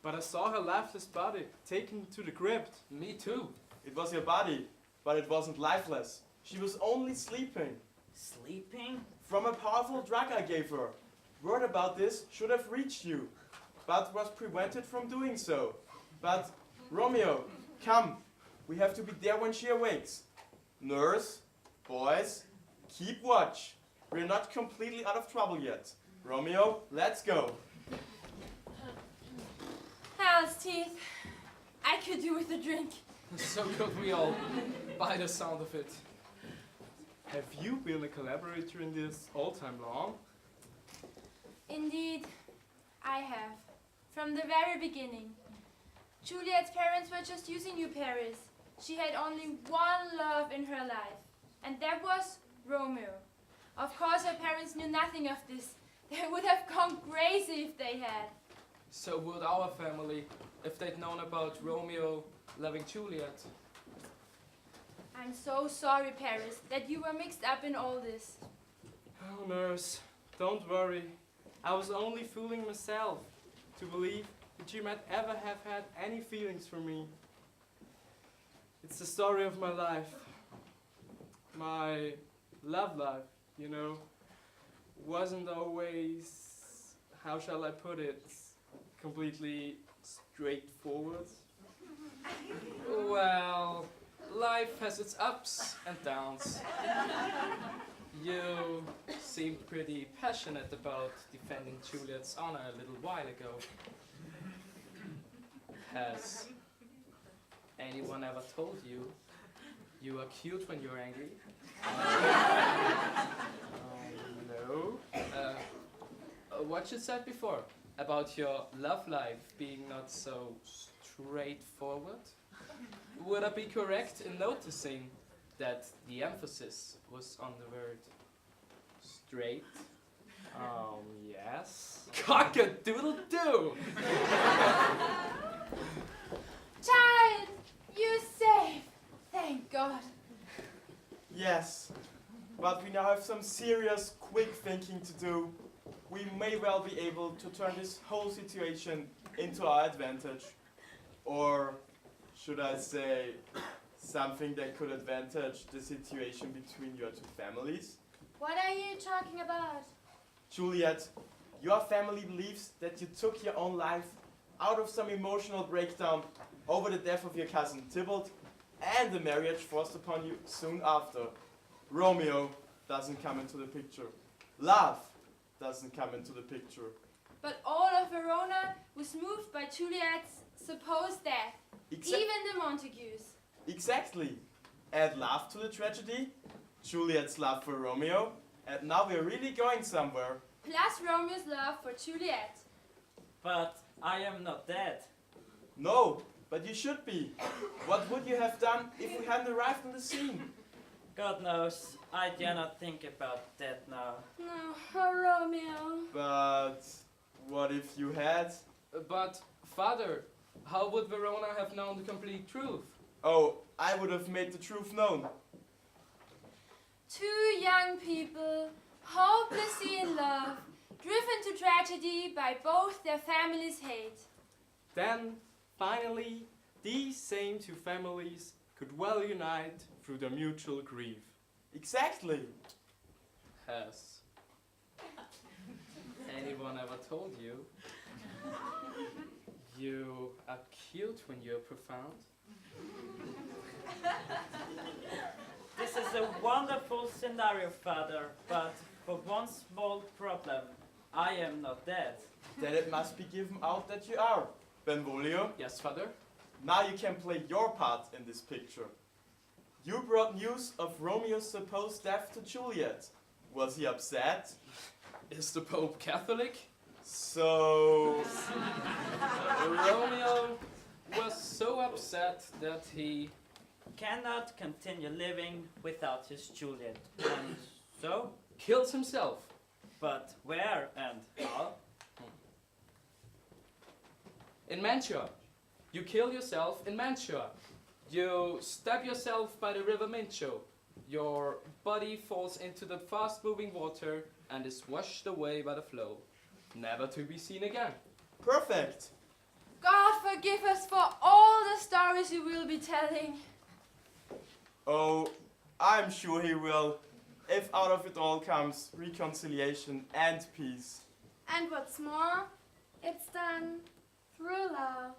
But I saw her lifeless body taken to the crypt. Me too. It was your body, but it wasn't lifeless. She was only sleeping. Sleeping? From a powerful drug I gave her. Word about this should have reached you, but was prevented from doing so. But, Romeo, come. We have to be there when she awakes. Nurse, boys, keep watch. We're not completely out of trouble yet. Romeo, let's go. How's teeth? I could do with a drink. So could we all, by the sound of it. Have you been a collaborator in this all time long? Indeed, I have. From the very beginning. Juliet's parents were just using you, Paris. She had only one love in her life, and that was Romeo. Of course, her parents knew nothing of this. They would have gone crazy if they had. So would our family, if they'd known about Romeo loving Juliet. I'm so sorry, Paris, that you were mixed up in all this. Oh, nurse, don't worry. I was only fooling myself to believe that you might ever have had any feelings for me. It's the story of my life. My love life, you know, wasn't always, how shall I put it, completely straightforward. Well, life has its ups and downs. You seemed pretty passionate about defending Juliet's honor a little while ago. Has anyone ever told you you are cute when you're angry? No. What you said before about your love life being not so straightforward? Would I be correct in noticing that the emphasis was on the word straight? Yes. Cock-a-doodle-doo! Child, you're safe. Thank God. Yes, but we now have some serious, quick thinking to do. We may well be able to turn this whole situation into our advantage. Or should I say, something that could advantage the situation between your two families? What are you talking about? Juliet, your family believes that you took your own life out of some emotional breakdown over the death of your cousin Tybalt and the marriage forced upon you soon after. Romeo doesn't come into the picture. Love doesn't come into the picture. But all of Verona was moved by Juliet's supposed death. Even the Montagues. Exactly. Add love to the tragedy, Juliet's love for Romeo, and now we're really going somewhere. Plus Romeo's love for Juliet. But I am not dead. No, but you should be. What would you have done if we hadn't arrived on the scene? God knows, I dare not think about that now. No, oh Romeo. But what if you had? But, Father, how would Verona have known the complete truth? Oh, I would have made the truth known. Two young people, hopelessly in love, driven to tragedy by both their families' hate. Then, finally, these same two families could well unite through their mutual grief. Exactly. Has anyone ever told you you are cute when you're profound? This is a wonderful scenario, Father, but for one small problem, I am not dead. Then it must be given out that you are. Benvolio, Yes, Father? now you can play your part in this picture. You brought news of Romeo's supposed death to Juliet. Was he upset? Is the Pope Catholic? So... Romeo was so upset that he... Cannot continue living without his Juliet. And so? kills himself. But where and how? In Mantua. You kill yourself in Mantua. You stab yourself by the river Mincio. Your body falls into the fast-moving water and is washed away by the flow, never to be seen again. Perfect. God forgive us for all the stories you will be telling. Oh, I'm sure he will, if out of it all comes reconciliation and peace. And what's more, it's done through love.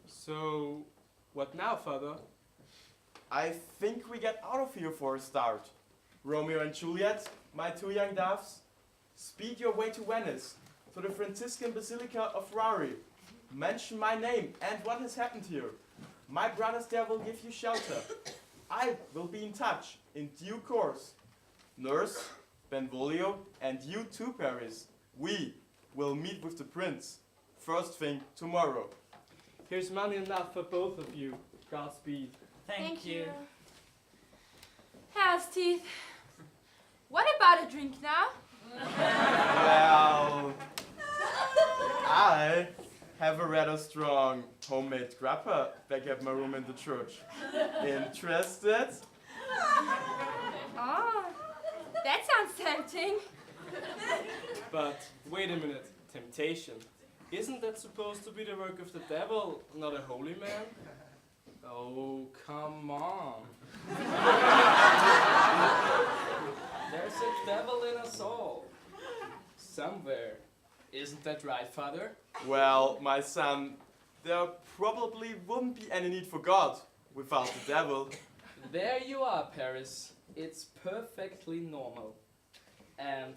So, what now, Father? I think we get out of here for a start. Romeo and Juliet, my two young doves, speed your way to Venice, to the Franciscan Basilica of Rari. Mention my name and what has happened here. My brothers there will give you shelter. I will be in touch in due course. Nurse, Benvolio, and you too, Paris. We will meet with the prince. First thing tomorrow. Here's money enough for both of you. Godspeed. Thank you. How's teeth? What about a drink now? Well, I have a rather strong homemade grappa back at my room in the church. Interested? Oh, that sounds tempting. But wait a minute, temptation. Isn't that supposed to be the work of the devil, not a holy man? Oh, come on. There's a devil in us all. Somewhere. Isn't that right, Father? Well, my son, there probably wouldn't be any need for God without the devil. There you are, Paris. It's perfectly normal. And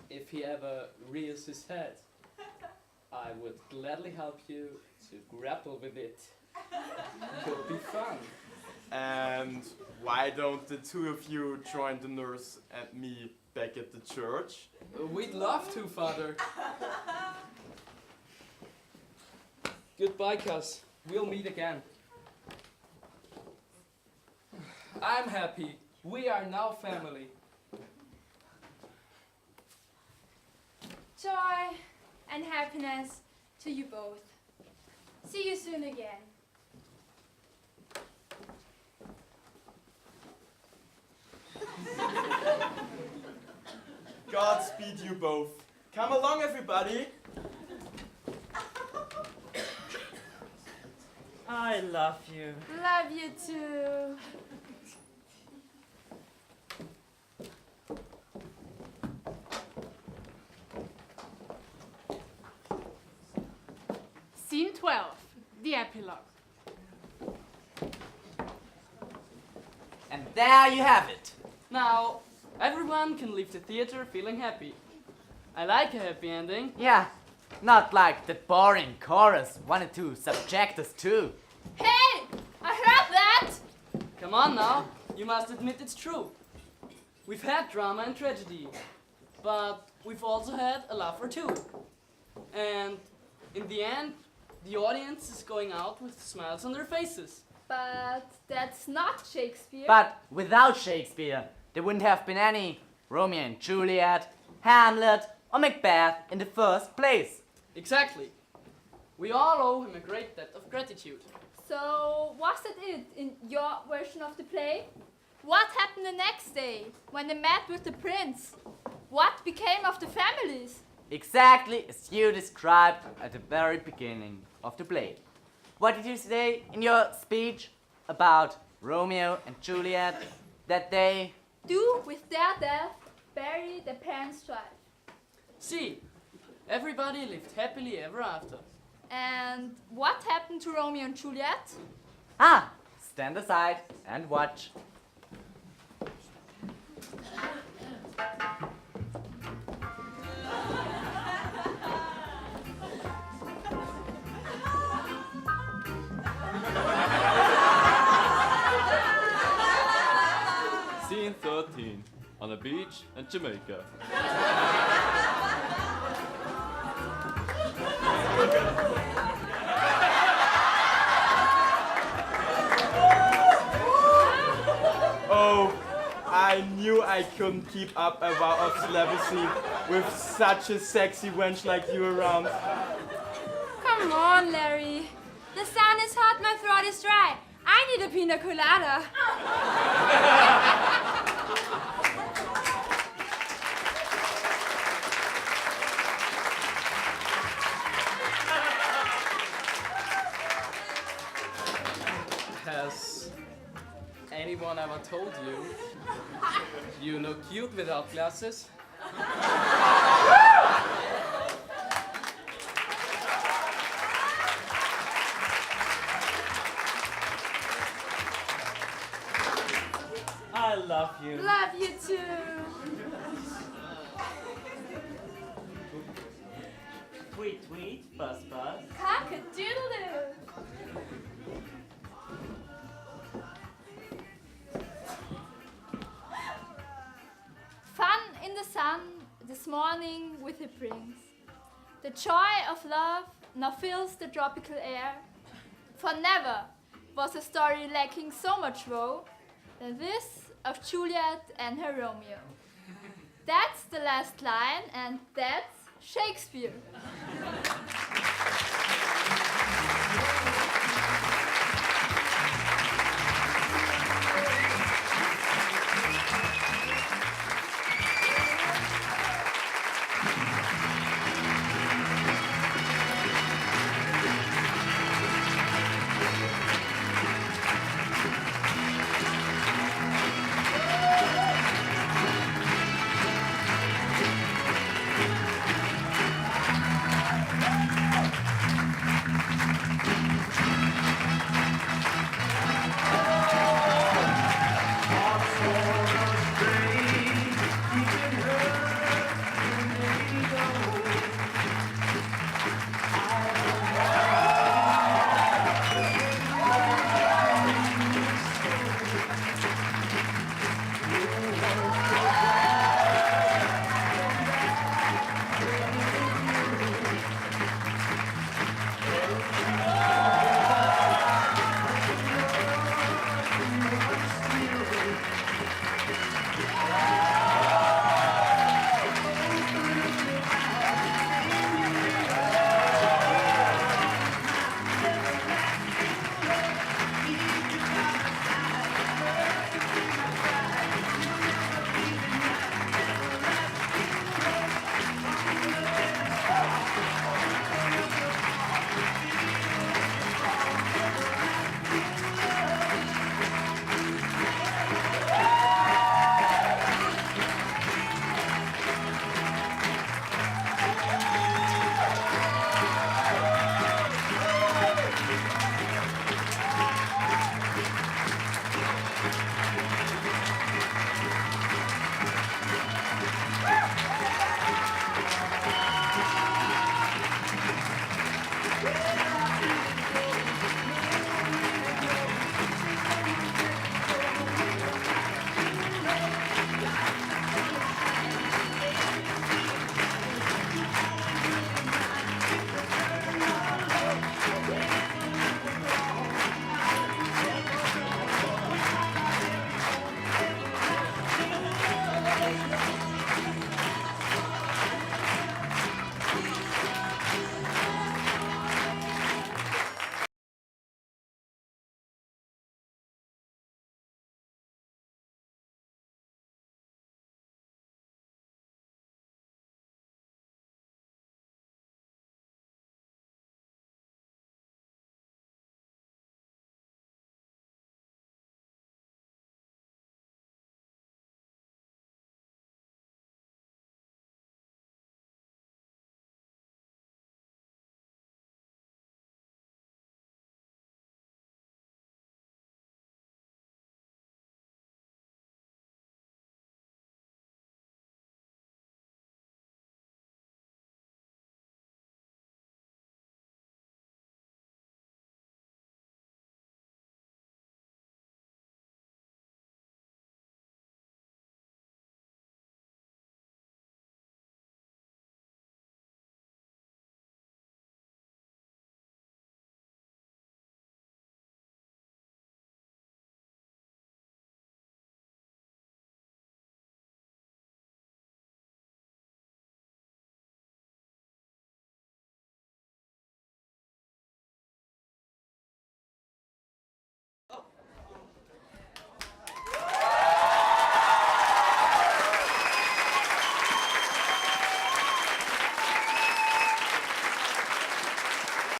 if he ever rears his head, I would gladly help you to grapple with it. Could be fun. And why don't the two of you join the nurse and me back at the church? We'd love to, Father. Goodbye, cuz. We'll meet again. I'm happy. We are now family. Joy and happiness to you both. See you soon again. Godspeed you both. Come along, everybody. I love you. Love you too. Scene 12, the epilogue. And there you have it. Now, everyone can leave the theater feeling happy. I like a happy ending. Yeah, not like that boring chorus wanted to subject us to. Hey! I heard that! Come on now, you must admit it's true. We've had drama and tragedy, but we've also had a laugh or two. And in the end, the audience is going out with smiles on their faces. But that's not Shakespeare. But without Shakespeare, there wouldn't have been any Romeo and Juliet, Hamlet, or Macbeth in the first place. Exactly. We all owe him a great debt of gratitude. So, was that it in your version of the play? What happened the next day when they met with the prince? What became of the families? Exactly as you described at the very beginning of the play. What did you say in your speech about Romeo and Juliet? That they Do with their death bury their parents' strife. See, everybody lived happily ever after. And what happened to Romeo and Juliet? stand aside and watch. Scene 13, on a beach in Jamaica. Oh, I knew I couldn't keep up a vow of celibacy with such a sexy wench like you around. Come on, Larry. The sun is hot, my throat is dry. I need a pina colada. anyone ever told you you look cute without glasses? I love you. Love you too. Tweet, tweet, buzz, buzz. Cock-a-doodle-doo. Fun in the sun this morning with it brings. The joy of love now fills the tropical air. For never was a story lacking so much woe than this of Juliet and her Romeo. That's the last line, and that's Shakespeare.